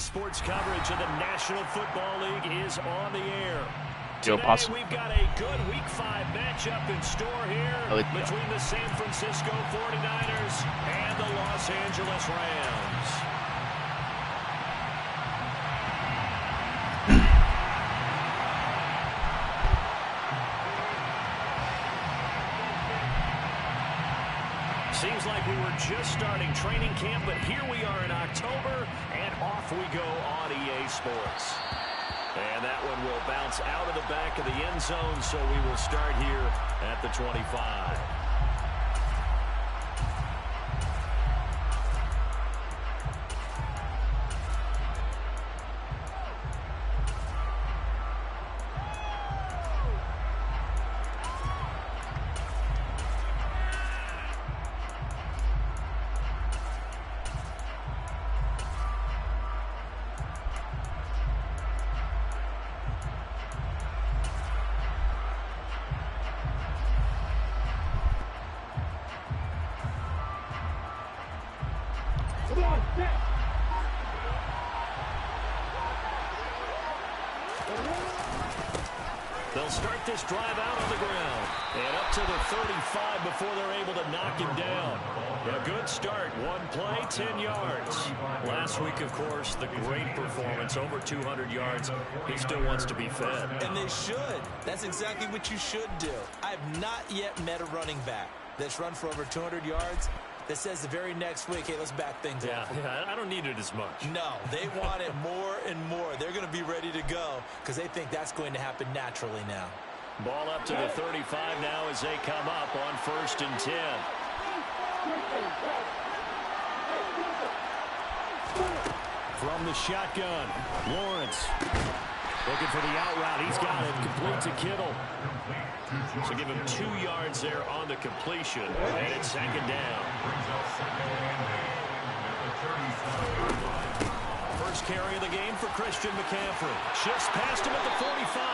sports coverage of the National Football League is on the air. Today, we've got a good Week 5 matchup in store here between the San Francisco 49ers and the Los Angeles Rams. Seems like we were just starting training camp, but here we are in October, and off we go on EA Sports. And that one will bounce out of the back of the end zone, so we will start here at the 25. They'll start this drive out on the ground and up to the 35 before they're able to knock him down. A good start. One play, 10 yards. Last week, of course, the great performance, over 200 yards. He still wants to be fed. And they should. That's exactly what you should do. I have not yet met a running back that's run for over 200 yards that says the very next week, hey, let's back things up. Yeah, I don't need it as much. No, they want it more and more. They're going to be ready to go because they think that's going to happen naturally now. Ball up to the 35 now as they come up on 1st and 10. From the shotgun, Lawrence looking for the out route. He's got it complete to Kittle. So give him 2 yards there on the completion, and it's 2nd down. First carry of the game for Christian McCaffrey. Shifts past him at the 45.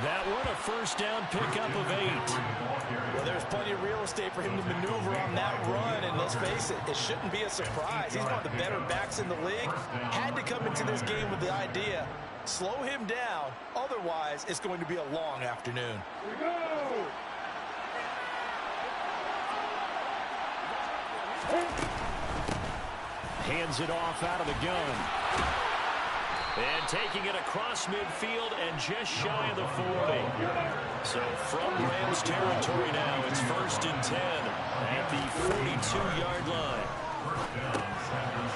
That one a 1st down pickup of 8. Well, there's plenty of real estate for him to maneuver on that run, and let's face it, it shouldn't be a surprise. He's one of the better backs in the league. Had to come into this game with the idea, slow him down, otherwise it's going to be a long afternoon. Hands it off out of the gun. And taking it across midfield and just shy of the 40. So from Rams territory now, it's 1st and 10 at the 42-yard line.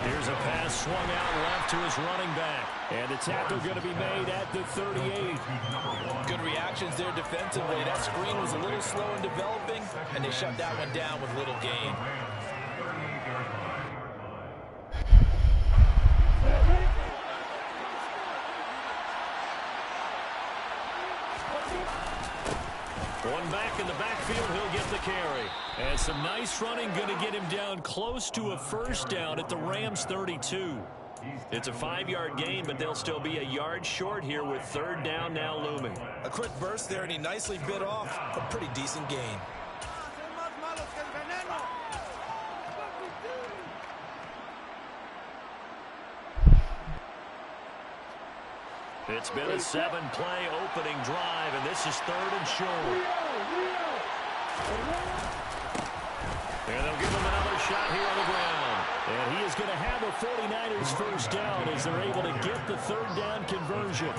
Here's a pass swung out left to his running back. And the tackle going to be made at the 38. Good reactions there defensively. That screen was a little slow in developing, and they shut that one down with little gain. One back in the backfield, he'll get the carry. And some nice running going to get him down close to a 1st down at the Rams 32. It's a 5-yard gain, but they'll still be a yard short here with 3rd down now looming. A quick burst there, and he nicely bit off a pretty decent gain. It's been a 7-play opening drive, and this is 3rd and short. And they'll give him another shot here on the ground. And he is going to have a 49ers 1st down as they're able to get the 3rd down conversion.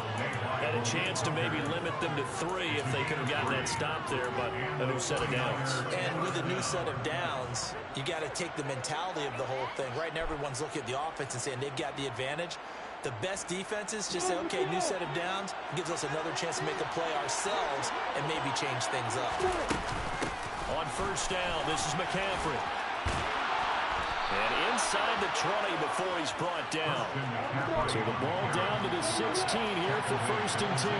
Had a chance to maybe limit them to 3 if they could have gotten that stop there, but a new set of downs. And with a new set of downs, you got to take the mentality of the whole thing. Right now, everyone's looking at the offense and saying they've got the advantage. The best defenses just say, okay, new set of downs, gives us another chance to make a play ourselves and maybe change things up. On 1st down, this is McCaffrey. And inside the 20 before he's brought down. So the ball down to the 16 here for 1st and 10.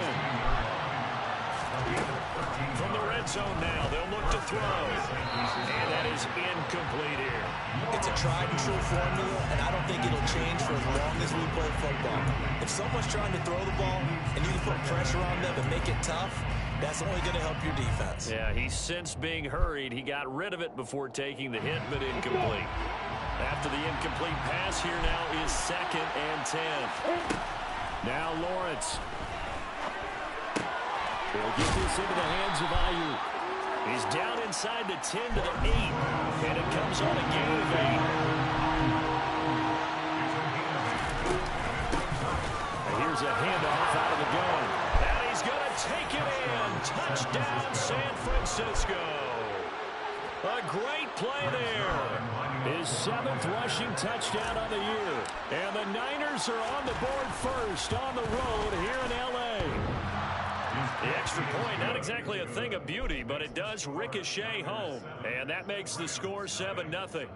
From the red zone now, they'll look to throw. And that is incomplete here. It's a tried and true formula, and I don't think it'll change for as long as we play football. If someone's trying to throw the ball and you can put pressure on them and make it tough, that's only going to help your defense. Yeah, he's since being hurried. He got rid of it before taking the hit, but incomplete. After the incomplete pass, here now is 2nd and 10. Now Lawrence. He'll get this into the hands of Ayuk. He's down inside the 10 to the 8, and it comes on a gain of 8. And here's a handoff out of the gun. And he's going to take it in. Touchdown, San Francisco. A great play there. His 7th rushing touchdown on the year. And the Niners are on the board first on the road here in L.A. The extra point, not exactly a thing of beauty, but it does ricochet home. And that makes the score 7-0.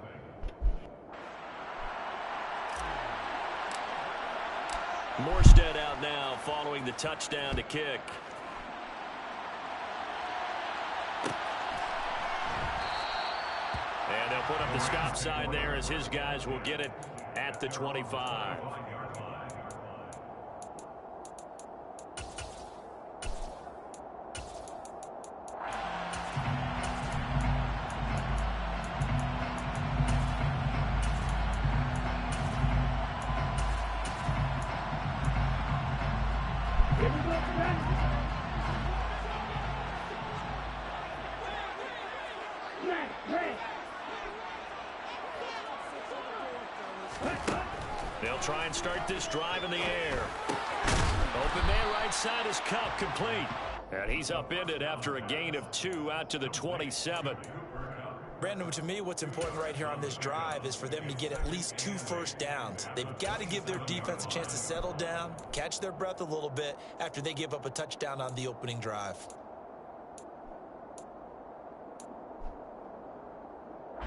Morstead out now following the touchdown to kick. And they'll put up the stop sign there as his guys will get it at the 25. They'll try and start this drive in the air. Open man right side is Cup, complete. And he's upended after a gain of 2 out to the 27. Brandon, to me, what's important right here on this drive is for them to get at least 2 first downs. They've got to give their defense a chance to settle down, catch their breath a little bit after they give up a touchdown on the opening drive.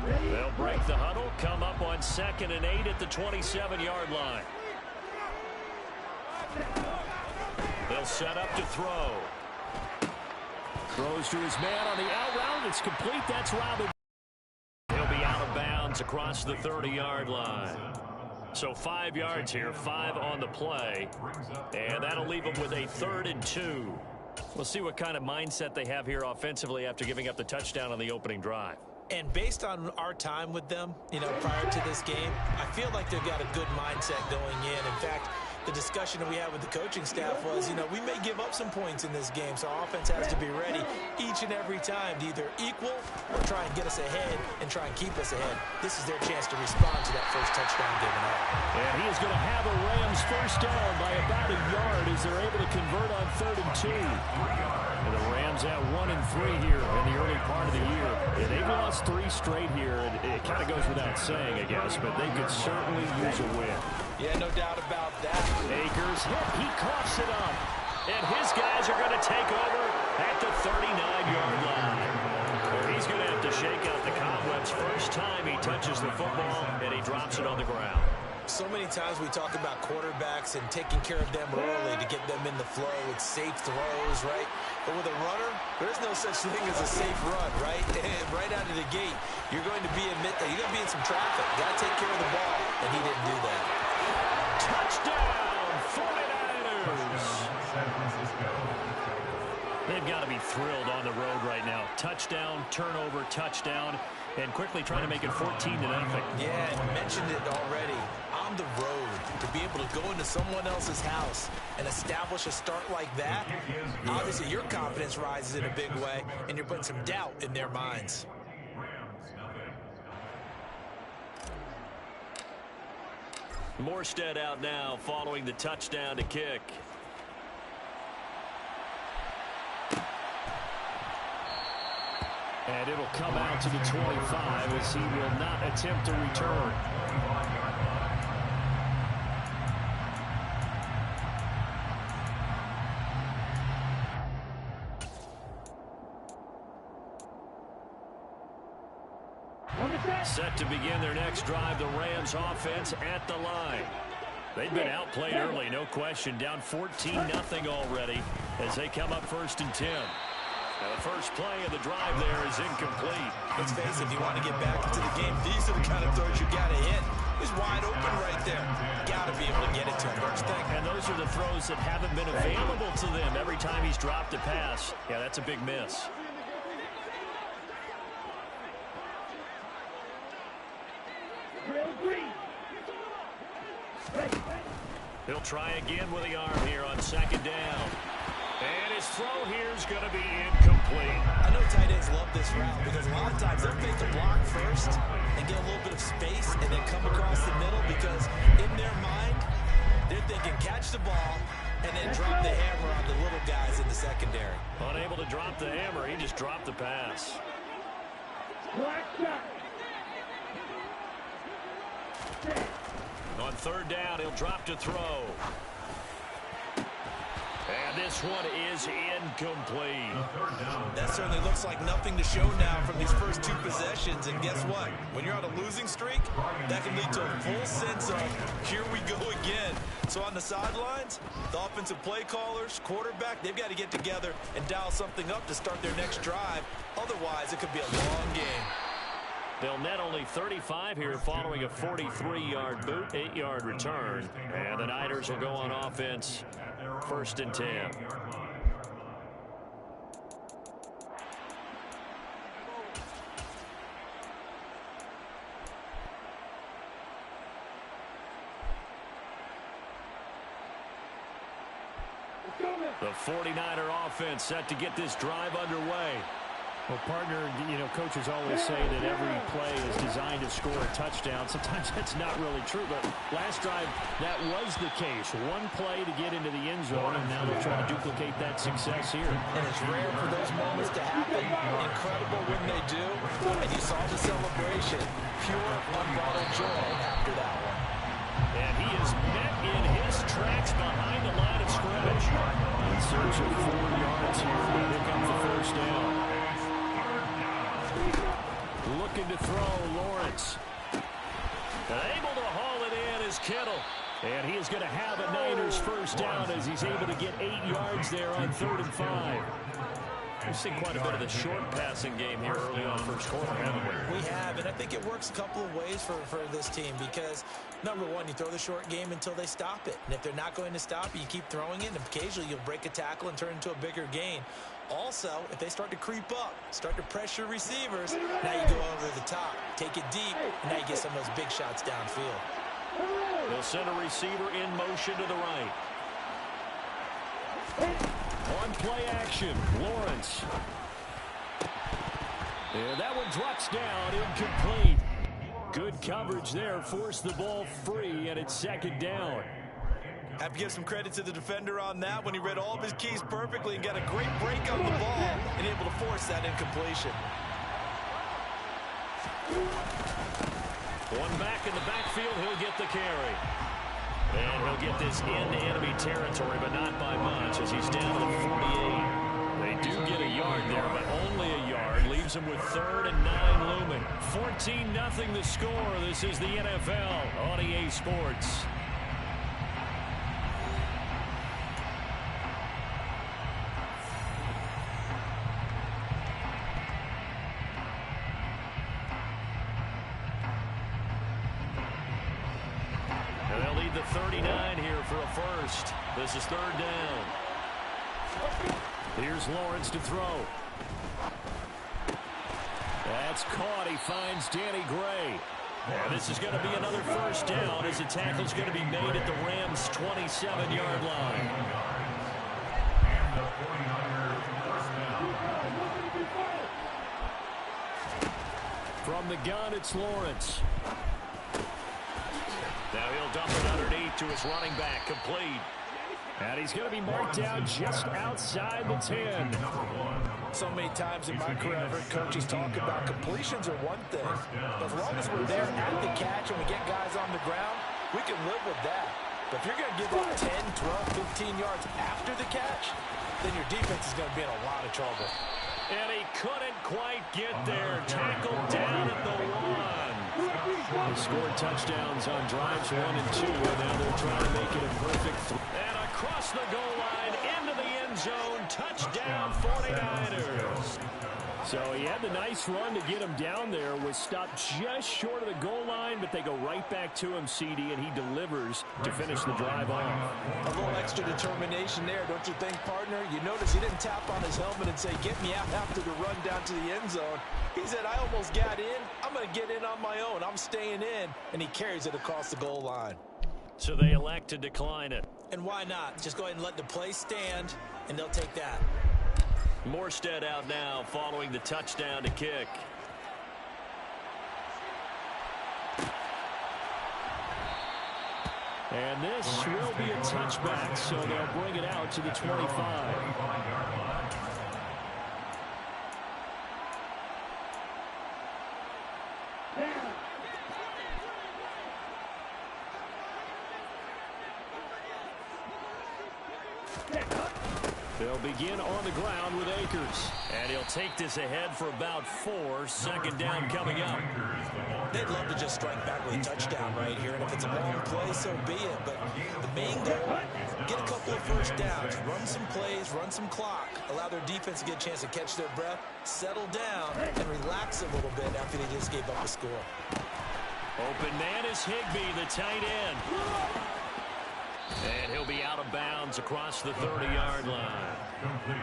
They'll break the huddle, come up on 2nd and 8 at the 27-yard line. They'll set up to throw. Throws to his man on the out route. It's complete. That's routed. He'll be out of bounds across the 30-yard line. So 5 yards here, 5 on the play. And that'll leave them with a 3rd and 2. We'll see what kind of mindset they have here offensively after giving up the touchdown on the opening drive. And based on our time with them, prior to this game, I feel like they've got a good mindset going in. In fact, the discussion that we had with the coaching staff was, we may give up some points in this game, so our offense has to be ready each and every time to either equal or try and get us ahead and try and keep us ahead. This is their chance to respond to that first touchdown given up. And he is going to have a Rams first down by about a yard as they're able to convert on 3rd and 2. And the Rams at 1 and 3 here in the early part of the year. And they've lost 3 straight here, and it kind of goes without saying, I guess, but they could certainly use a win. Yeah, no doubt about that. Akers hit. He coughs it up. And his guys are going to take over at the 39-yard line. He's going to have to shake out the cobwebs first time he touches the football, and he drops it on the ground. So many times we talk about quarterbacks and taking care of them early to get them in the flow with safe throws, right? But with a runner, there's no such thing as a safe run, right? And right out of the gate, you're going to be in some traffic. You got to take care of the ball, and he didn't do that. Touchdown, 49ers. They've got to be thrilled on the road right now. Touchdown, turnover, touchdown, and quickly trying to make it 14-0. Yeah, I mentioned it already. On the road, to be able to go into someone else's house and establish a start like that, obviously your confidence rises in a big way, and you're putting some doubt in their minds. Morstead out now following the touchdown to kick. And it'll come out to the 25 as he will not attempt to return. Set to begin their next drive, the Rams offense at the line. They've been outplayed early, no question. Down 14-0 already as they come up 1st and 10. Now the first play of the drive there is incomplete. Let's face it, if you want to get back into the game, these are the kind of throws you got to hit. He's wide open right there. Got to be able to get it to him first thing. And those are the throws that haven't been available to them every time he's dropped a pass. Yeah, that's a big miss. He'll try again with the arm here on second down. And his throw here is going to be incomplete. I know tight ends love this route because a lot of times they'll fake the block first and get a little bit of space and then come across the middle because in their mind, they're thinking catch the ball and then drop the hammer on the little guys in the secondary. Unable to drop the hammer, he just dropped the pass. On third down, he'll drop to throw. And this one is incomplete. That certainly looks like nothing to show now from these first two possessions. And guess what? When you're on a losing streak, that can lead to a full sense of, here we go again. So on the sidelines, the offensive play callers, quarterback, they've got to get together and dial something up to start their next drive. Otherwise, it could be a long game. They'll net only 35 here following a 43-yard boot, 8-yard return. And the Niners will go on offense, 1st and 10. The 49er offense set to get this drive underway. Well, partner, you know, coaches always say that every play is designed to score a touchdown. Sometimes that's not really true, but last drive, that was the case. One play to get into the end zone, and now they're trying to duplicate that success here. And it's rare for those moments to happen. Incredible when they do. And you saw the celebration. Pure, unbridled joy after that one. And he is met in his tracks behind the line of scrimmage. In search of 4 yards here to pick up the first down. Looking to throw, Lawrence. Able to haul it in is Kittle. And he is going to have a Niners first down as he's able to get 8 yards there on 3rd and 5. We've seen quite a bit of the short passing game here early on first quarter, haven't we? We have, and I think it works a couple of ways for this team because, number one, you throw the short game until they stop it. And if they're not going to stop it, you keep throwing it, and occasionally you'll break a tackle and turn it into a bigger gain. Also, if they start to creep up, start to pressure receivers, now you go over the top, take it deep, and now you get some of those big shots downfield. They'll send a receiver in motion to the right. On play action, Lawrence. And that one drops down, incomplete. Good coverage there, forced the ball free, and it's 2nd down. Have to give some credit to the defender on that when he read all of his keys perfectly and got a great break on the ball and able to force that incompletion. One back in the backfield, he'll get the carry. And he'll get this into enemy territory, but not by much as he's down to the 48. They do get a yard there, but only a yard. Leaves him with 3rd and 9 looming. 14-0 the score. This is the NFL on EA Sports. And they'll need the 39 here for a first. This is 3rd down. Here's Lawrence to throw. That's caught. He finds Danny Gray. And this is going to be another first down as the tackle's going to be made at the Rams' 27-yard line. From the gun, it's Lawrence. Now he'll dump it underneath to his running back, complete. And he's going to be marked down just outside the 10. So many times in my career, I've heard coaches talk about completions are one thing. But as long as we're there at the catch and we get guys on the ground, we can live with that. But if you're going to give up 10, 12, 15 yards after the catch, then your defense is going to be in a lot of trouble. And he couldn't quite get there. Tackled down at the 1. They scored touchdowns on drives 1 and 2, and now they're trying to make it a perfect 3. And across the goal line into the end zone, touchdown 49ers. So he had the nice run to get him down there, was stopped just short of the goal line, but they go right back to him, CD, and he delivers to finish the drive off. A little extra determination there, don't you think, partner? You notice he didn't tap on his helmet and say, get me out after the run down to the end zone. He said, I almost got in. I'm going to get in on my own. I'm staying in. And he carries it across the goal line. So they elect to decline it. And why not? Just go ahead and let the play stand, and they'll take that. Morstead out now following the touchdown to kick. And this will be a touchback, so they'll bring it out to the 25. They'll begin on the ground with Akers. And he'll take this ahead for about 4. Second down coming up. They'd love to just strike back with a touchdown right here. And if it's a long play, so be it. But the main goal, get a couple of first downs. Run some plays, run some clock. Allow their defense to get a chance to catch their breath, settle down, and relax a little bit after they just gave up a score. Open man is Higbee, the tight end. And he'll be out of bounds across the 30-yard line.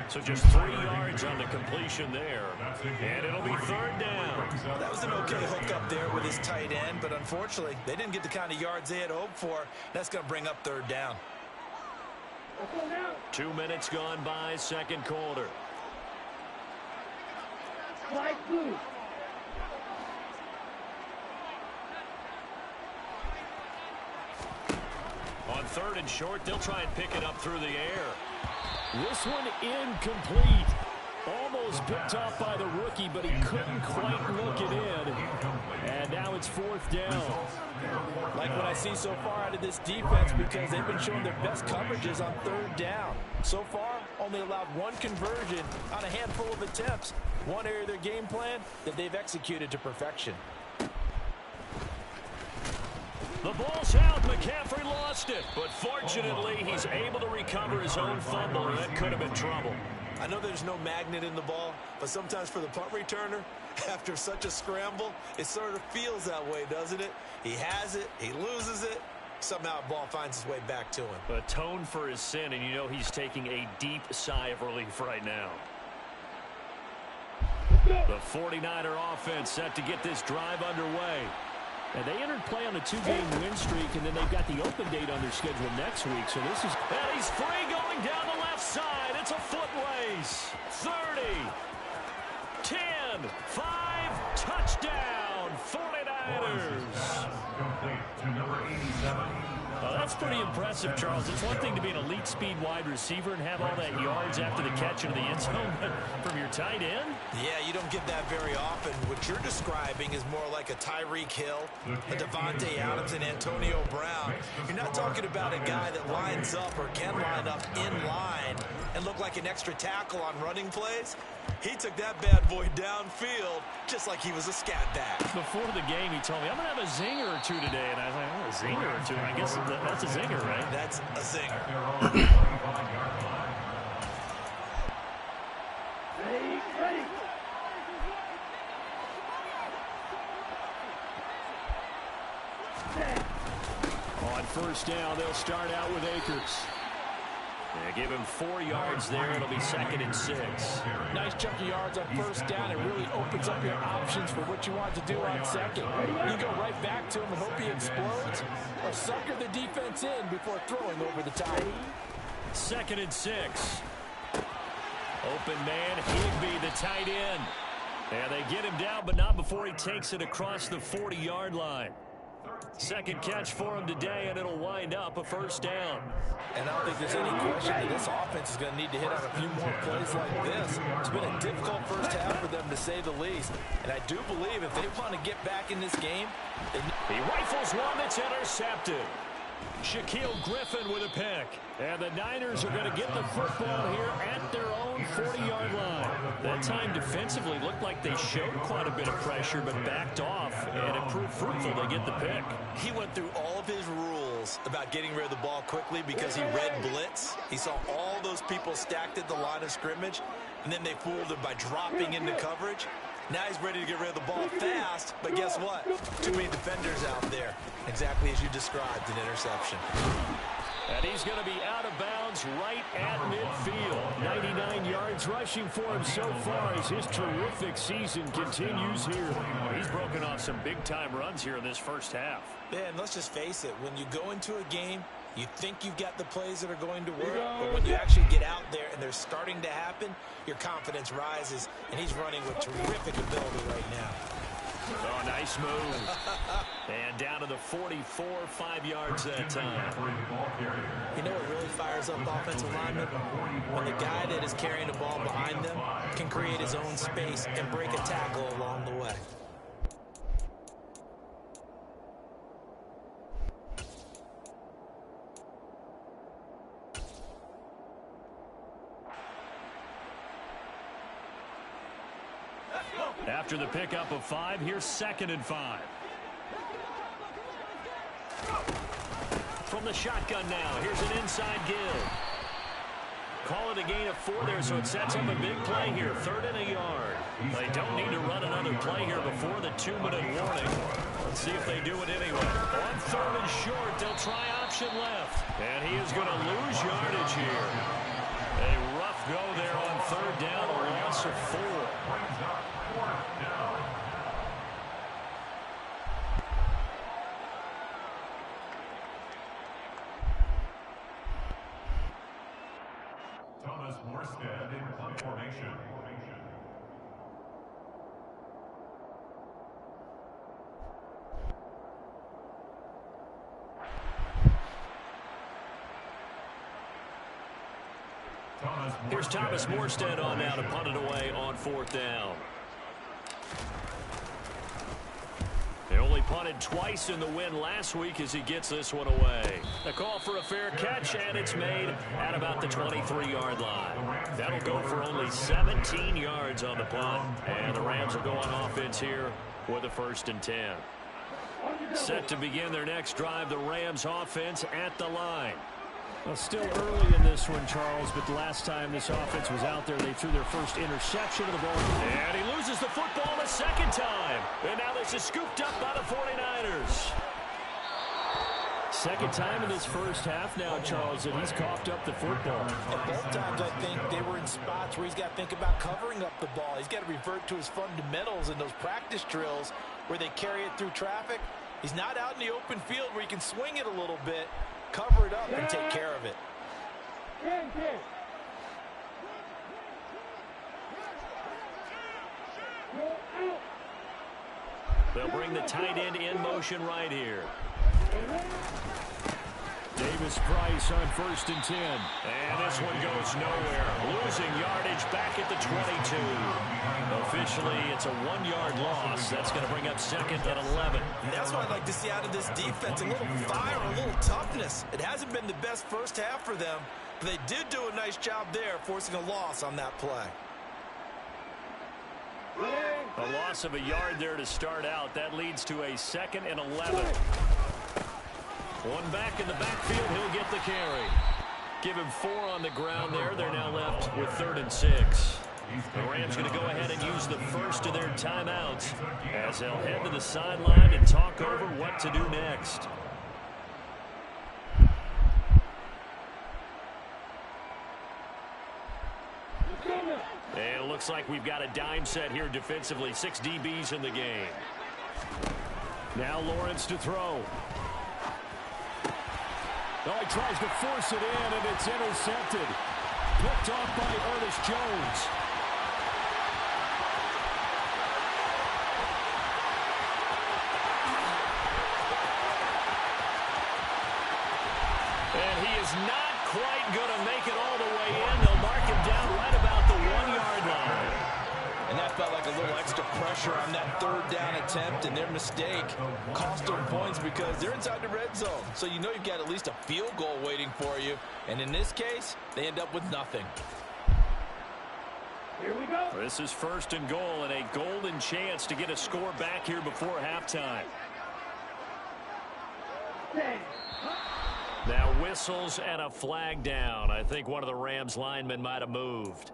So just 3 yards on the completion there. And it'll be third down. That was an okay hook up there with his tight end, but unfortunately, they didn't get the kind of yards they had hoped for. That's going to bring up third down. 2 minutes gone by, second quarter. On third and short, they'll try and pick it up through the air. This one incomplete. Almost picked off by the rookie, but he couldn't quite look it in. And now it's fourth down. Like what I see so far out of this defense, because they've been showing their best coverages on third down. So far, only allowed 1 conversion on a handful of attempts. One area of their game plan that they've executed to perfection. The ball's out. McCaffrey lost it. But fortunately, he's able to recover his own fumble, and that could have been trouble. I know there's no magnet in the ball, but sometimes for the punt returner, after such a scramble, it sort of feels that way, doesn't it? He has it, he loses it, somehow the ball finds its way back to him. Atone for his sin, and you know he's taking a deep sigh of relief right now. The 49er offense set to get this drive underway. And they entered play on a 2-game win streak, and then they've got the open date on their schedule next week. So this is... And he's free going down the left side. It's a foot race. 30, 10, 5, touchdown, 49ers. That's pretty impressive, Charles. It's one thing to be an elite speed wide receiver and have all that yards after the catch into the end zone, but from your tight end? Yeah, you don't get that very often. What you're describing is more like a Tyreek Hill, a Devontae Adams, and Antonio Brown. You're not talking about a guy that lines up or can line up in line and look like an extra tackle on running plays. He took that bad boy downfield just like he was a scat back. Before the game, he told me, I'm going to have a zinger or two today. And I was like, oh, a zinger or two? I guess that's a zinger, right? That's a zinger. Ready. On first down, they'll start out with Akers. They give him 4 yards there. It'll be 2nd and 6. Nice chunk of yards on first down. It really opens up your options for what you want to do on second. You go right back to him and hope he explodes, or sucker the defense in before throwing over the top. 2nd and 6. Open man, Higbee, the tight end. And they get him down, but not before he takes it across the 40-yard line. Second catch for him today, and it'll wind up a first down. And I don't think there's any question that this offense is going to need to hit on a few more plays like this. It's been a difficult first half for them, to say the least. And I do believe if they want to get back in this game, he rifles one that's intercepted. Shaquille Griffin with a pick. And the Niners are going to get the football here at their own 40-yard line. That time defensively looked like they showed quite a bit of pressure but backed off, and it proved fruitful. They get the pick. He went through all of his rules about getting rid of the ball quickly because he read blitz. He saw all those people stacked at the line of scrimmage, and then they fooled him by dropping into coverage. Now he's ready to get rid of the ball fast, but guess what? Too many defenders out there. Exactly as you described, an interception. And he's going to be out of bounds right at midfield. 99 yards rushing for him so far as his terrific season continues here. He's broken off some big-time runs here in this first half. Yeah, and let's just face it. When you go into a game, you think you've got the plays that are going to work, but when you actually get out there and they're starting to happen, your confidence rises, and he's running with terrific ability right now. Oh, nice move. And down to the 44, 5 yards that time. You know what really fires up offensive linemen? When the guy that is carrying the ball behind them can create his own space and break a tackle along the way. After the pickup of 5, here's 2nd and 5. From the shotgun now, here's an inside give. Call it a gain of 4 there, so it sets up a big play here. 3rd and a yard. They don't need to run another play here before the 2-minute warning. Let's see if they do it anyway. On 3rd and short, they'll try option left. And he is going to lose yardage here. A rough go there on 3rd down, a loss of 4. Morstead in punt formation. Here's Thomas Morstead on now to punt it away on 4th down. They only punted twice in the win last week as he gets this one away. A call for a fair catch, and it's made at about the 23-yard line. That'll go for only 17 yards on the punt. And the Rams will go on offense here with a 1st and 10. Set to begin their next drive, the Rams offense at the line. Well, still early in this one, Charles, but the last time this offense was out there, they threw their first interception of the ball. And he loses the football a 2nd time. And now this is scooped up by the 49ers. 2nd time in this first half now, Charles, that he's coughed up the football. And both times, I think, they were in spots where he's got to think about covering up the ball. He's got to revert to his fundamentals in those practice drills where they carry it through traffic. He's not out in the open field where he can swing it a little bit, cover it up, and take care of it. They'll bring the tight end in motion right here. Davis Price on 1st and 10. And this one goes nowhere. Losing yardage back at the 22. Officially, it's a 1-yard loss. That's going to bring up 2nd and 11. And that's what I'd like to see out of this defense. A little fire, a little toughness. It hasn't been the best first half for them, but they did do a nice job there, forcing a loss on that play. A loss of a yard there to start out. That leads to a 2nd and 11. One back in the backfield. He'll get the carry. Give him 4 on the ground there. They're now left with 3rd and 6. The Rams going to go ahead and use the first of their timeouts as they'll head to the sideline and talk over what to do next. And it looks like we've got a dime set here defensively. 6 DBs in the game. Now Lawrence to throw. Oh, he tries to force it in, and it's intercepted. Picked off by Ernest Jones. And he is not quite going to make it all the way in. They'll mark him down right about the 1-yard line. And that felt like a little extra pressure on that third down attempt, and their mistake cost them points because they're inside the red zone. So you know you've got at least a field goal waiting for you. And in this case, they end up with nothing. Here we go. This is 1st and goal and a golden chance to get a score back here before halftime. Now whistles and a flag down. I think one of the Rams linemen might have moved.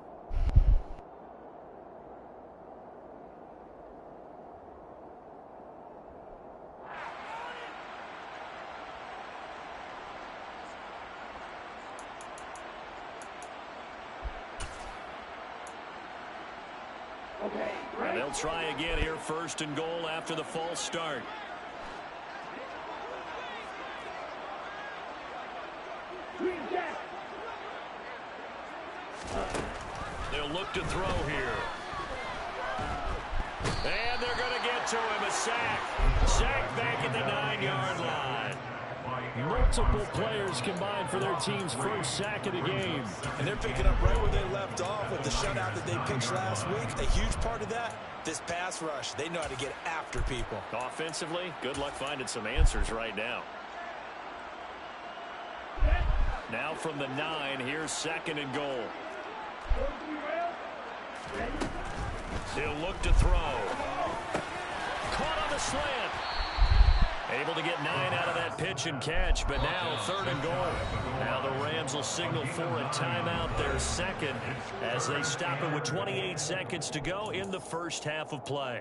And they'll try again here, 1st and goal after the false start. They'll look to throw here. And they're going to get to him. A sack. Sack back at the 9-yard line. Multiple players combined for their team's first sack of the game. And they're picking up right where they left off with the shutout that they pitched last week. A huge part of that, this pass rush. They know how to get after people. Offensively, good luck finding some answers right now. Now from the 9, here's 2nd and goal. He'll look to throw. Caught on the slant. Able to get 9 out of that pitch and catch, but now 3rd and goal. Now the Rams will signal for a timeout, their second, as they stop it with 28 seconds to go in the first half of play.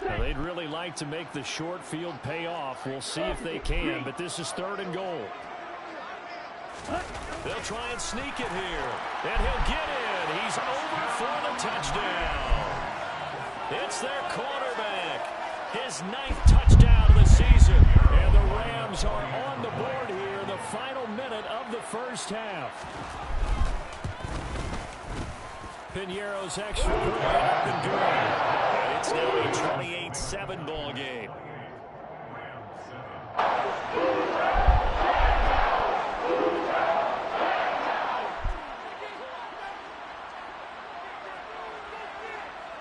Now, they'd really like to make the short field pay off. We'll see if they can, but this is 3rd and goal. They'll try and sneak it here. And he'll get in. He's over for the touchdown. It's their quarterback. His 9th touchdown of the season. And the Rams are on the board here in the final minute of the first half. Piñeiro's extra point up and good. And it's now a 28-7 ball game.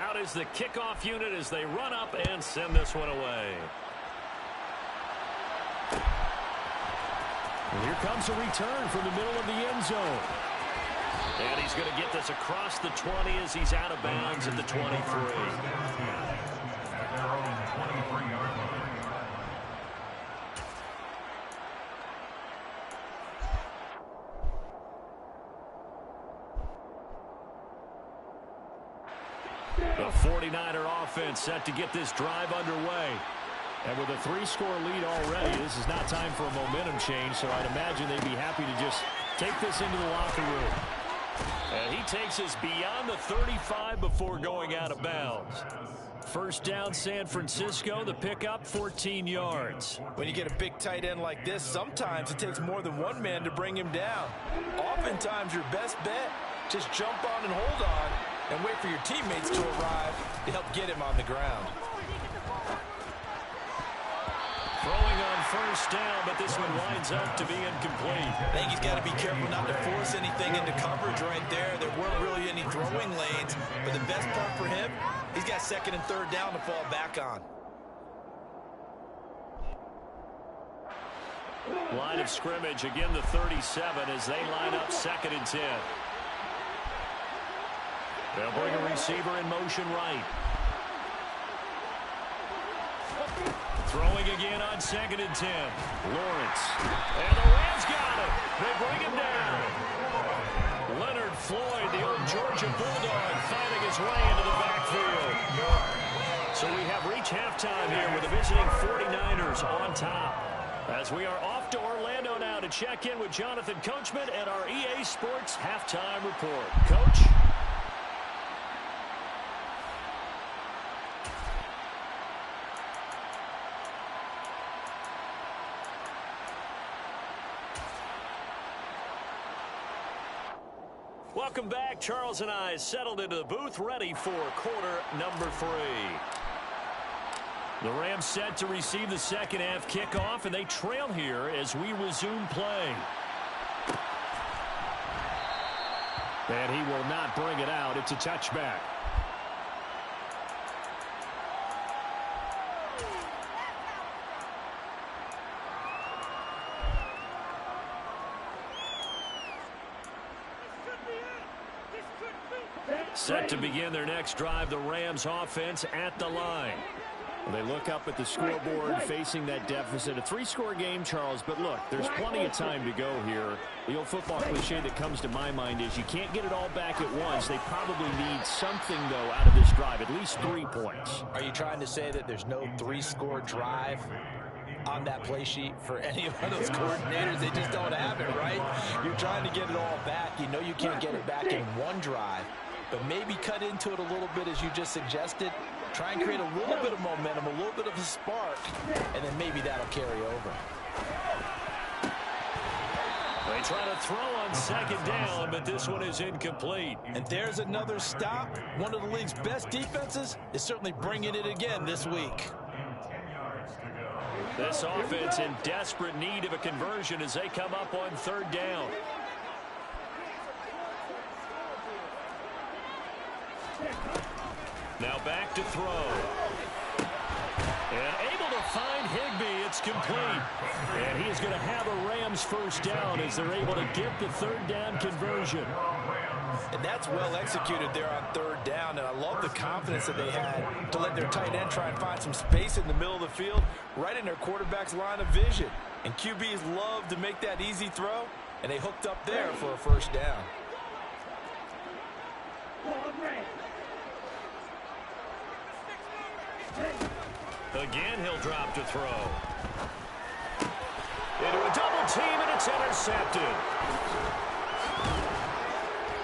Out is the kickoff unit as they run up and send this one away. And here comes a return from the middle of the end zone. And he's going to get this across the 20 as he's out of bounds at the 23. The 49er offense set to get this drive underway. And with a 3-score lead already, this is not time for a momentum change, so I'd imagine they'd be happy to just take this into the locker room. And he takes us beyond the 35 before going out of bounds. First down, San Francisco. The pickup, 14 yards. When you get a big tight end like this, sometimes it takes more than one man to bring him down. Oftentimes, your best bet, just jump on and hold on and wait for your teammates to arrive to help get him on the ground. Throwing on first down, but this one winds up to be incomplete. I think he's got to be careful not to force anything into coverage right there. There weren't really any throwing lanes, but the best part for him, he's got 2nd and 3rd down to fall back on. Line of scrimmage, again the 37 as they line up 2nd and 10. They'll bring a receiver in motion right. Throwing again on 2nd and 10. Lawrence. And the Rams got him. They bring him down. Leonard Floyd, the old Georgia Bulldog, finding his way into the backfield. So we have reached halftime here with the visiting 49ers on top. As we are off to Orlando now to check in with Jonathan Coachman and our EA Sports halftime report. Coach? Welcome back. Charles and I settled into the booth, ready for quarter number 3. The Rams set to receive the second half kickoff, and they trail here as we resume play. And he will not bring it out. It's a touchback. Set to begin their next drive, the Rams offense at the line. They look up at the scoreboard facing that deficit. A three-score game, Charles, but look, there's plenty of time to go here. The old football cliche that comes to my mind is you can't get it all back at once. They probably need something, though, out of this drive, at least 3 points. Are you trying to say that there's no three-score drive on that play sheet for any of those coordinators? They just don't have it, right? You're trying to get it all back. You know you can't get it back in one drive, but maybe cut into it a little bit as you just suggested. Try and create a little bit of momentum, a little bit of a spark, and then maybe that'll carry over. They try to throw on second down, but this one is incomplete. And there's another stop. One of the league's best defenses is certainly bringing it again this week. This offense in desperate need of a conversion as they come up on third down. Now back to throw. And able to find Higbee. It's complete. And he is going to have a Rams first down as they're able to get the third down conversion. And that's well executed there on third down. And I love the confidence that they had to let their tight end try and find some space in the middle of the field, right in their quarterback's line of vision. And QBs love to make that easy throw, and they hooked up there for a first down. Again, he'll drop to throw. Into a double team, and it's intercepted.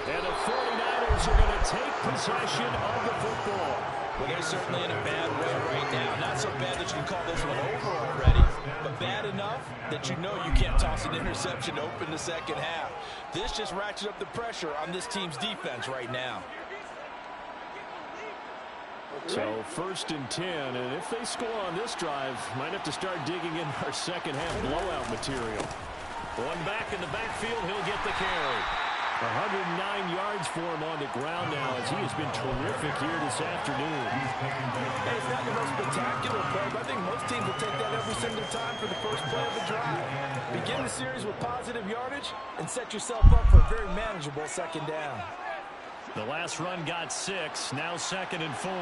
And the 49ers are going to take possession of the football. Well, they're certainly in a bad way right now. Not so bad that you can call this one over already, but bad enough that you know you can't toss an interception to open the second half. This just ratchets up the pressure on this team's defense right now. So 1st and 10, and if they score on this drive, might have to start digging in our second half blowout material. One back in the backfield, he'll get the carry. 109 yards for him on the ground now as he has been terrific here this afternoon. Hey, it's not the most spectacular play, but I think most teams will take that every single time for the first play of the drive. Begin the series with positive yardage and set yourself up for a very manageable second down. The last run got 6, now 2nd and 4.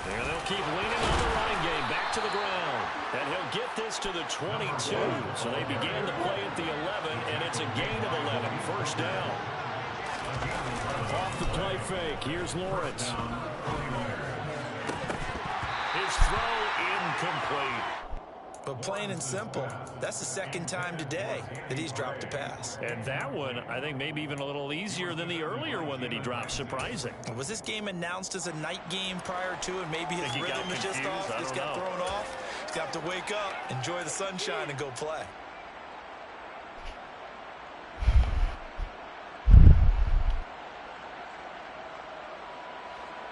There they'll keep leaning on the running game, back to the ground. And he'll get this to the 22. So they began the play at the 11, and it's a gain of 11, first down. Off the play fake, here's Lawrence. His throw incomplete. But plain and simple, that's the second time today that he's dropped a pass. And that one, I think, maybe even a little easier than the earlier one that he dropped. Surprising. Was this game announced as a night game prior to, and maybe his rhythm was just off? Just got thrown off. He's got to wake up, enjoy the sunshine, and go play.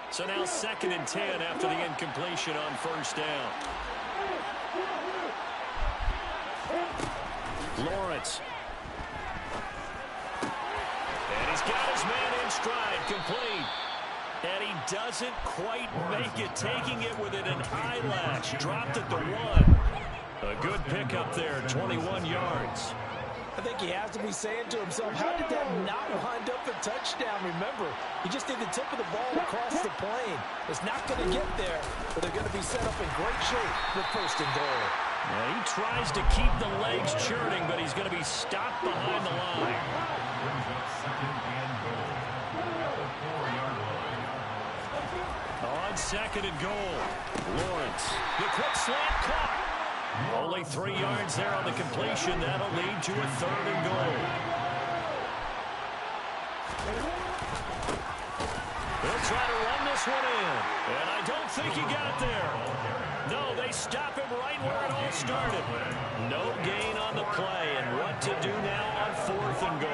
So now 2nd and 10 after the incompletion on first down. Lawrence. And he's got his man in stride, complete. And he doesn't quite make it, taking it within an eyelash. Dropped at the 1. A good pickup there, 21 yards. I think he has to be saying to himself, how did that not wind up a touchdown? Remember, he just did the tip of the ball across the plane. It's not going to get there, but they're going to be set up in great shape with 1st and goal. Well, he tries to keep the legs churning, but he's going to be stopped behind the line. On 2nd and goal, Lawrence. The quick slant caught. Only 3 yards there on the completion. That'll lead to a 3rd and goal. They'll try to run this one in. And I don't think he got there. No, they stop him right where it all started. No gain on the play. And what to do now on 4th and goal.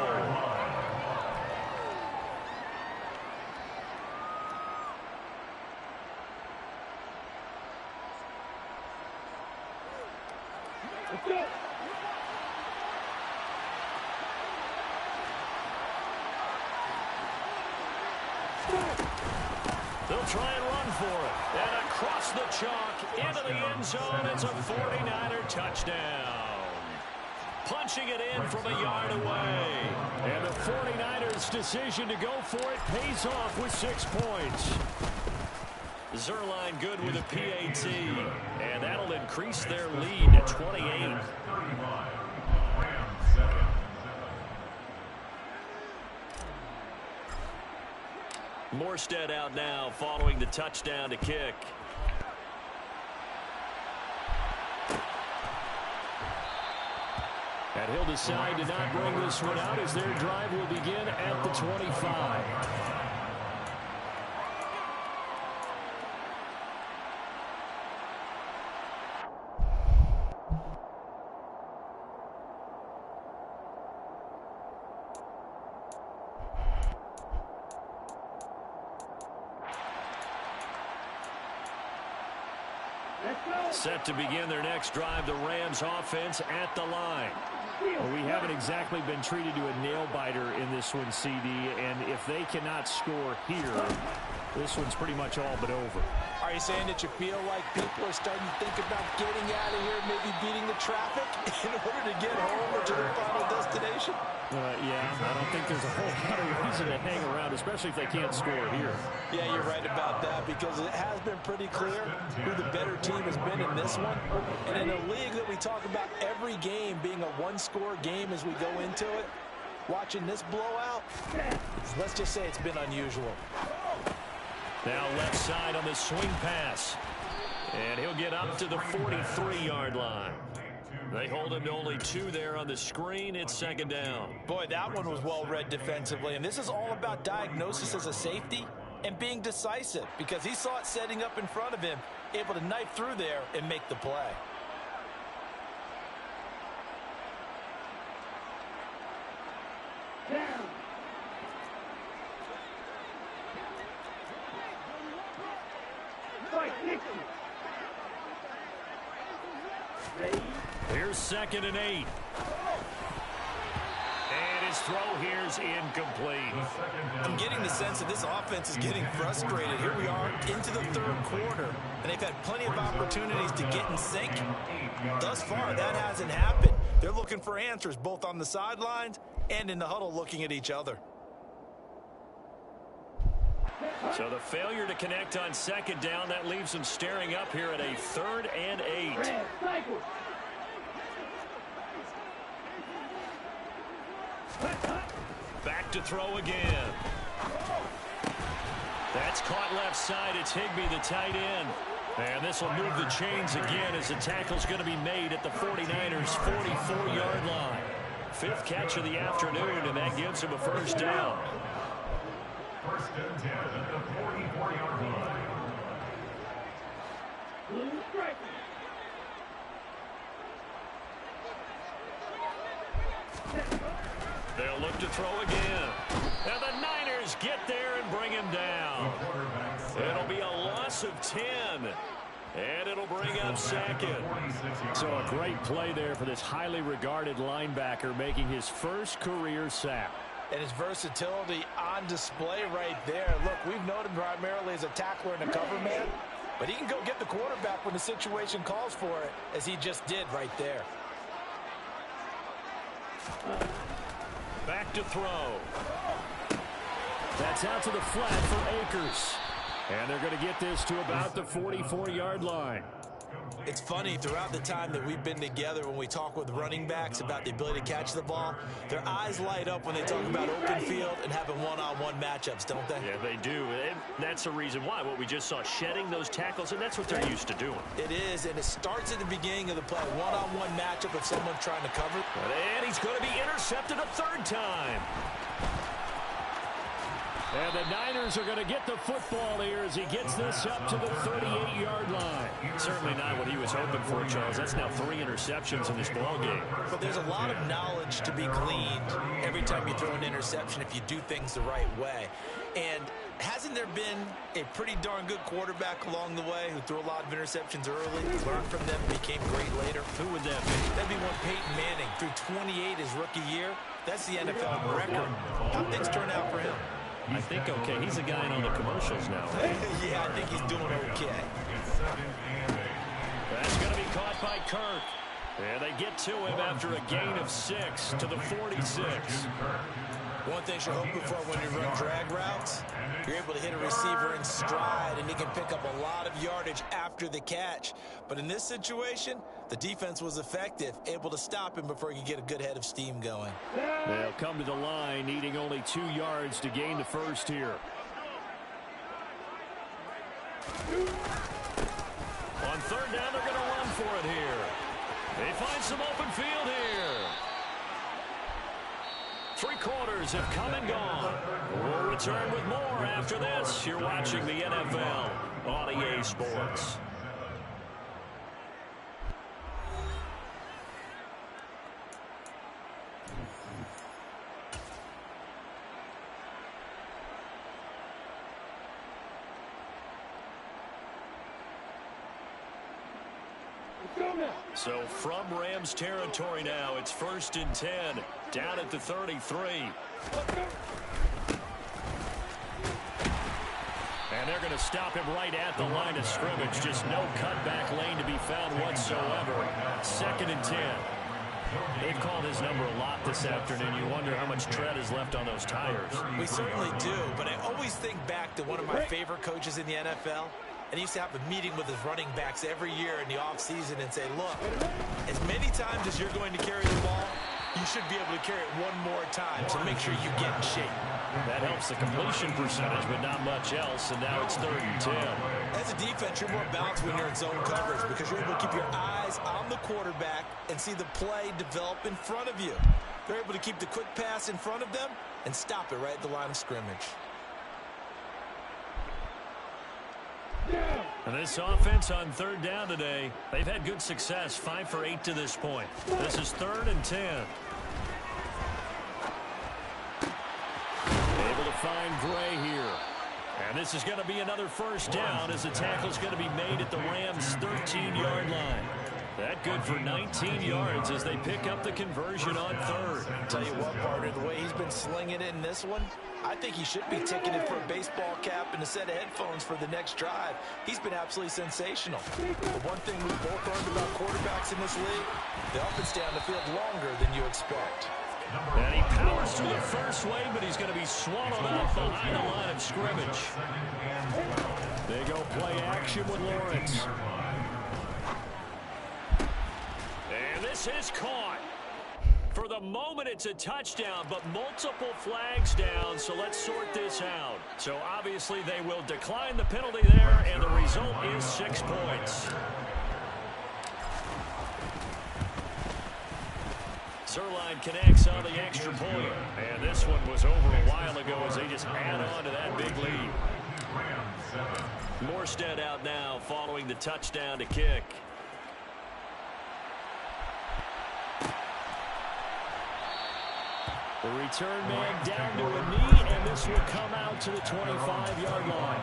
They'll try and run for it. And across the chalk into the end zone. It's a 49er touchdown. Punching it in from a yard away. And the 49ers' decision to go for it pays off with 6 points. Zerline good with a PAT. And that'll increase their lead to 28. Morstead out now following the touchdown to kick. And he'll decide to not bring this one out as their drive will begin at the 25. Set to begin their next drive, the Rams offense at the line. Well, we haven't exactly been treated to a nail-biter in this one, CD, and if they cannot score here, this one's pretty much all but over. Are you saying that you feel like people are starting to think about getting out of here, maybe beating the traffic in order to get home or to their final destination? Yeah, I don't think there's a whole lot of reason to hang around, especially if they can't score here. Yeah, you're right about that because it has been pretty clear who the better team has been in this one. And in a league that we talk about every game being a one-score game as we go into it, watching this blowout, let's just say it's been unusual. Now left side on the swing pass. And he'll get up to the 43-yard line. They hold him to only 2 there on the screen. It's second down. Boy, that one was well read defensively. And this is all about diagnosis as a safety and being decisive because he saw it setting up in front of him, able to knife through there and make the play. Here's 2nd and 8. And his throw here's incomplete. I'm getting the sense that this offense is getting frustrated. Here we are into the 3rd quarter, and they've had plenty of opportunities to get in sync. Thus far, that hasn't happened. They're looking for answers both on the sidelines and in the huddle looking at each other. So the failure to connect on 2nd down, that leaves them staring up here at a 3rd and 8. Back to throw again. That's caught left side. It's Higbee, the tight end. And this will move the chains again as the tackle's going to be made at the 49ers' 44-yard line. 5th catch of the afternoon, and that gives him a first down. 1st and 10 at the 44-yard line. They'll look to throw again. And the Niners get there and bring him down. It'll be a loss of 10. And it'll bring up 2nd. So a great play there for this highly regarded linebacker making his first career sack. And his versatility on display right there. Look, we've known him primarily as a tackler and a cover man, but he can go get the quarterback when the situation calls for it, as he just did right there. Back to throw. That's out to the flat for Akers. And they're going to get this to about the 44-yard line. It's funny, throughout the time that we've been together, when we talk with running backs about the ability to catch the ball, their eyes light up when they talk about open field and having one-on-one matchups, don't they? Yeah, they do. And that's the reason why. What we just saw, shedding those tackles, and that's what they're used to doing. It is, and it starts at the beginning of the play. One-on-one matchup if someone's trying to cover. And he's going to be intercepted a 3rd time. And the Niners are going to get the football here as he gets this up to the 38-yard line. Certainly not what he was hoping for, Charles. That's now 3 interceptions in this ballgame. But there's a lot of knowledge to be gleaned every time you throw an interception if you do things the right way. And Hasn't there been a pretty darn good quarterback along the way who threw a lot of interceptions early, learned from them, and became great later? Who would that be? That'd be one Peyton Manning. Threw 28 his rookie year. That's the NFL record. How things turn out for him? I think okay. He's a guy in all the commercials now. Yeah, I think he's doing okay. That's going to be caught by Kirk. And they get to him after a gain of 6 to the 46. One thing you're hoping for when you run drag routes, you're able to hit a receiver in stride, and he can pick up a lot of yardage after the catch. But in this situation, the defense was effective, able to stop him before he could get a good head of steam going. They'll come to the line, needing only 2 yards to gain the first here. On third down, they're going to run for it here. They find some open field here. 3 quarters have come and gone. We'll return with more after this. You're watching the NFL on EA Sports. So from Rams territory now, it's 1st and 10, down at the 33. And they're going to stop him right at the line of scrimmage. Just no cutback lane to be found whatsoever. 2nd and 10. They've called his number a lot this afternoon. You wonder how much tread is left on those tires. We certainly do, but I always think back to one of my favorite coaches in the NFL. And he used to have a meeting with his running backs every year in the offseason and say, look, as many times as you're going to carry the ball, you should be able to carry it one more time, so make sure you get in shape. That helps the completion percentage, but not much else, and now it's 3rd and 10. As a defense, you're more balanced when you're in zone coverage because you're able to keep your eyes on the quarterback and see the play develop in front of you. They're able to keep the quick pass in front of them and stop it right at the line of scrimmage. And this offense on 3rd down today, they've had good success, 5 for 8 to this point. This is 3rd and 10. Able to find Gray here. And this is going to be another 1st down as the tackle's going to be made at the Rams' 13-yard line. That good for 19 yards as they pick up the conversion on 3rd. Tell you what, partner, the way he's been slinging it in this one, I think he should be ticketed for a baseball cap and a set of headphones for the next drive. He's been absolutely sensational. The one thing we both learned about quarterbacks in this league, they often stay on the field longer than you expect. And he powers through the first wave, but he's going to be swallowed up behind the line of scrimmage. They go play action with Lawrence. And this is caught. For the moment, it's a touchdown, but multiple flags down, so let's sort this out. So obviously they will decline the penalty there, and the result is 6 points. Zerline connects on the extra point. And this one was over a while ago as they just add on to that big lead. Morstead out now following the touchdown to kick. The return man down to a knee, and this will come out to the 25-yard line.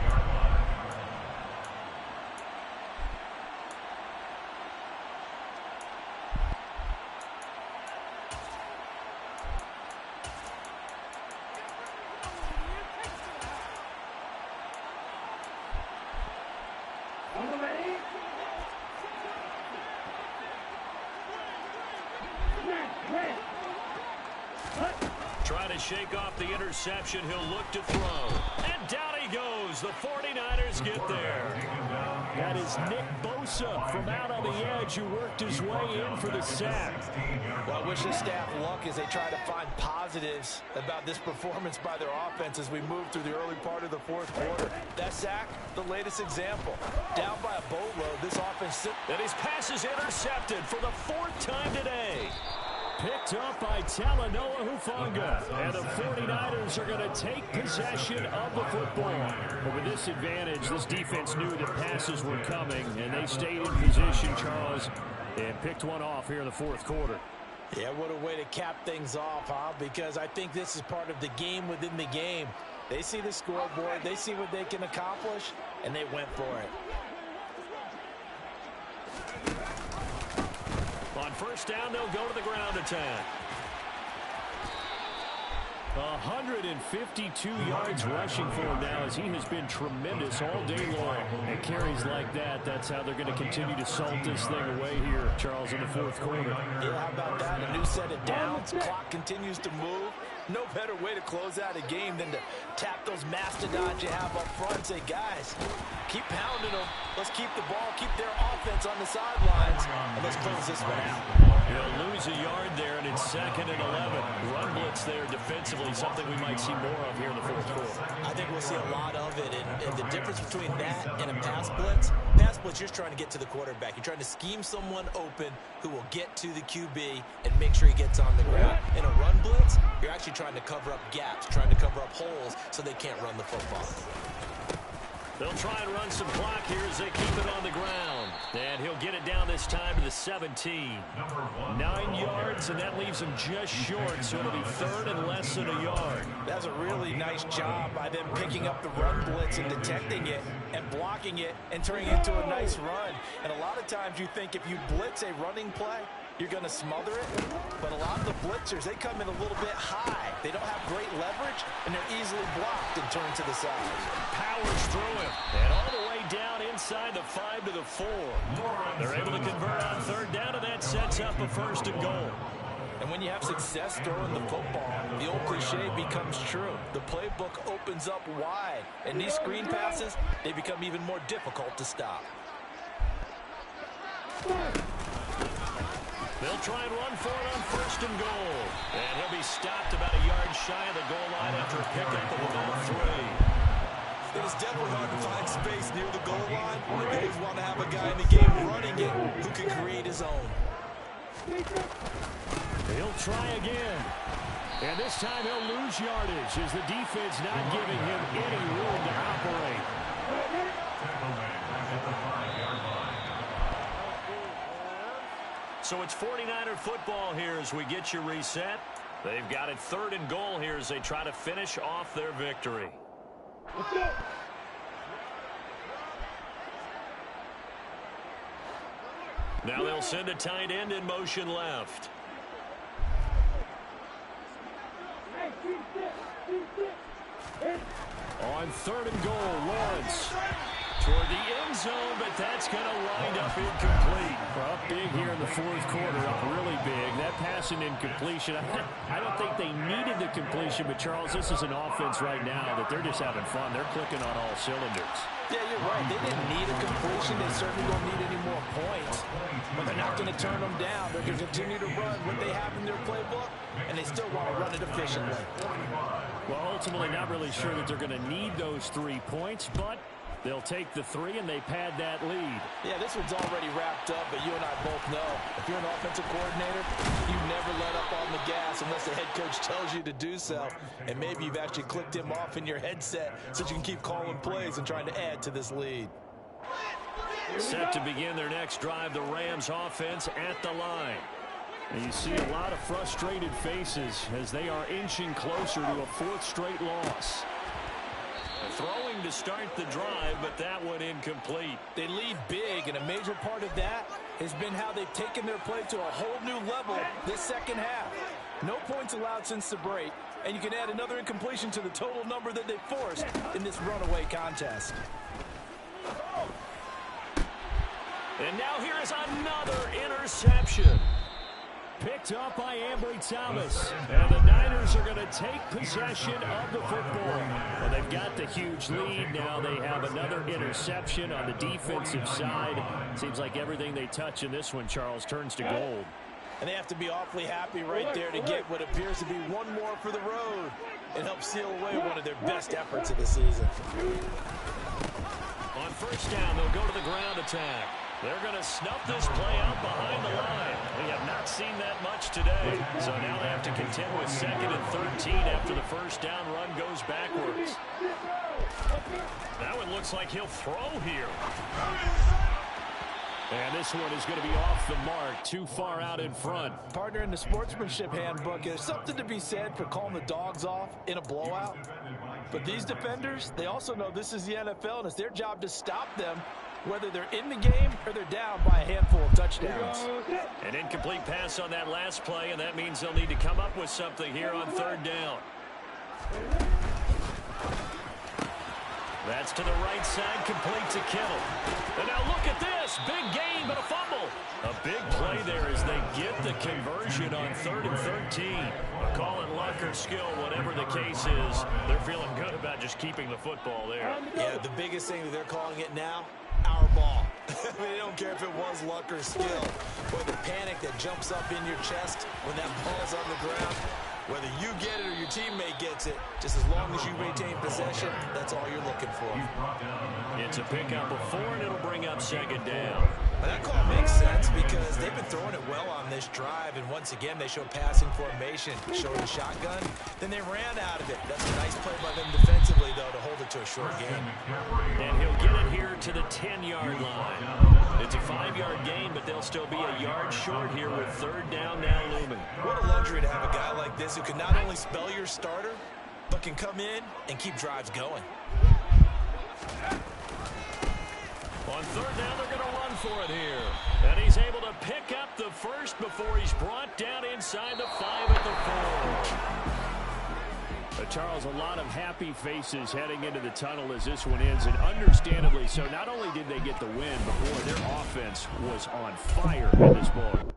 Trying to shake off the interception. He'll look to throw. And down he goes. The 49ers get there. That is Nick Bosa from out on the edge who worked his way in for the sack. Well, I wish the staff luck as they try to find positives about this performance by their offense as we move through the early part of the 4th quarter. That sack, the latest example. Down by a boatload, this offense... And his pass is intercepted for the 4th time today. Picked up by Talanoa Hufanga. And the 49ers are going to take possession of the football. But with this advantage, this defense knew that passes were coming, and they stayed in position, Charles, and picked one off here in the 4th quarter. Yeah, what a way to cap things off, huh? Because I think this is part of the game within the game. They see the scoreboard, they see what they can accomplish, and they went for it. On first down, they'll go to the ground attack. 152 yards rushing for him now, as he has been tremendous all day long. And carries like that, that's how they're going to continue to salt this thing away here, Charles, in the fourth quarter. Yeah, how about that? A new set of downs. Clock continues to move. No better way to close out a game than to tap those mastodons you have up front and say, guys, keep pounding them. Let's keep the ball, keep their offense on the sidelines, and let's close this one out. He'll lose a yard there, and it's 2nd and 11. Run blitz there defensively, something we might see more of here in the fourth quarter. I think we'll see a lot of it, and the difference between that and a pass blitz, you're trying to get to the quarterback. You're trying to scheme someone open who will get to the QB and make sure he gets on the ground. In a run blitz, you're actually trying to cover up gaps, trying to cover up holes so they can't run the football. They'll try and run some clock here as they keep it on the ground. And he'll get it down this time to the 17. 9 yards, and that leaves him just short, so it'll be 3rd and less than a yard. That's a really nice job by them picking up the run blitz and detecting it and blocking it and turning it into a nice run. And a lot of times you think if you blitz a running play, you're going to smother it. But a lot of the blitzers, they come in a little bit high. They don't have great leverage, and they're easily blocked and turned to the side. Powers through him, and all the way down inside the 5 to the 4. They're able to convert on 3rd down, and that sets up a 1st and goal. And when you have success throwing the football, the old cliche becomes true. The playbook opens up wide, and these screen passes, they become even more difficult to stop. They'll try and run for it on 1st and goal. And he'll be stopped about a yard shy of the goal line after a pickup of about 3. It is definitely hard to find space near the goal line. You always want to have a guy in the game running it who can create his own. He'll try again. And this time he'll lose yardage as the defense not giving him any room to operate. So it's 49er football here as we get you reset. They've got it 3rd and goal here as they try to finish off their victory. Now they'll send a tight end in motion left. On 3rd and goal, Lawrence Toward the end zone, but that's going to wind up incomplete. Up big here in the fourth quarter, up really big. That pass and incompletion, I don't think they needed the completion, but Charles, this is an offense right now that they're just having fun. They're clicking on all cylinders. Yeah, you're right. They didn't need a completion. They certainly don't need any more points. But they're not going to turn them down. They're going to continue to run what they have in their playbook, and they still want to run it efficiently. Well, ultimately, not really sure that they're going to need those 3 points, but they'll take the 3 and they pad that lead. Yeah, this one's already wrapped up, but you and I both know if you're an offensive coordinator, you never let up on the gas unless the head coach tells you to do so. And maybe you've actually clicked him off in your headset so that you can keep calling plays and trying to add to this lead. Set to begin their next drive, the Rams offense at the line. And you see a lot of frustrated faces as they are inching closer to a 4th straight loss. Throwing to start the drive, but that one incomplete. They lead big, and a major part of that has been how they've taken their play to a whole new level this second half. No points allowed since the break, and you can add another incompletion to the total number that they forced in this runaway contest. And now here is another interception. Picked up by Ambry Thomas. And the Niners are going to take possession of the football. Well, they've got the huge lead. Now they have another interception on the defensive side. Seems like everything they touch in this one, Charles, turns to gold. And they have to be awfully happy right there to get what appears to be one more for the road and help seal away one of their best efforts of the season. On first down, they'll go to the ground attack. They're going to snuff this play out behind the line. We have not seen that much today. So now they have to contend with 2nd and 13 after the first down run goes backwards. That one looks like he'll throw here. And this one is going to be off the mark, too far out in front. Partner, in the sportsmanship handbook, there's something to be said for calling the dogs off in a blowout. But these defenders, they also know this is the NFL, and it's their job to stop them, whether they're in the game or they're down by a handful of touchdowns. An incomplete pass on that last play, and that means they'll need to come up with something here on third down. That's to the right side, complete to Kittle. And now look at this, big gain, but a fumble. A big play there as they get the conversion on 3rd and 13. Call it luck or skill, whatever the case is. They're feeling good about just keeping the football there. Yeah, the biggest thing that they're calling it now, our ball. I mean, they don't care if it was luck or skill, or the panic that jumps up in your chest when that ball's on the ground. Whether you get it or your teammate gets it, just as long as you retain possession, that's all you're looking for. It's a pickup of 4, and it'll bring up 2nd down. Well, that call makes sense because they've been throwing it well on this drive, and once again, they show passing formation, showed a shotgun, then they ran out of it. That's a nice play by them defensively, though, to hold it to a short game. And he'll get it here to the 10-yard line. It's a 5-yard gain, but they'll still be a yard short here with 3rd down now looming. What a luxury to have a guy like this who can not only spell your starter, but can come in and keep drives going. On 3rd down, they're going to run for it here. And he's able to pick up the first before he's brought down inside the 5 at the 4. Charles, a lot of happy faces heading into the tunnel as this one ends, and understandably so. Not only did they get the win, but boy, their offense was on fire in this ball.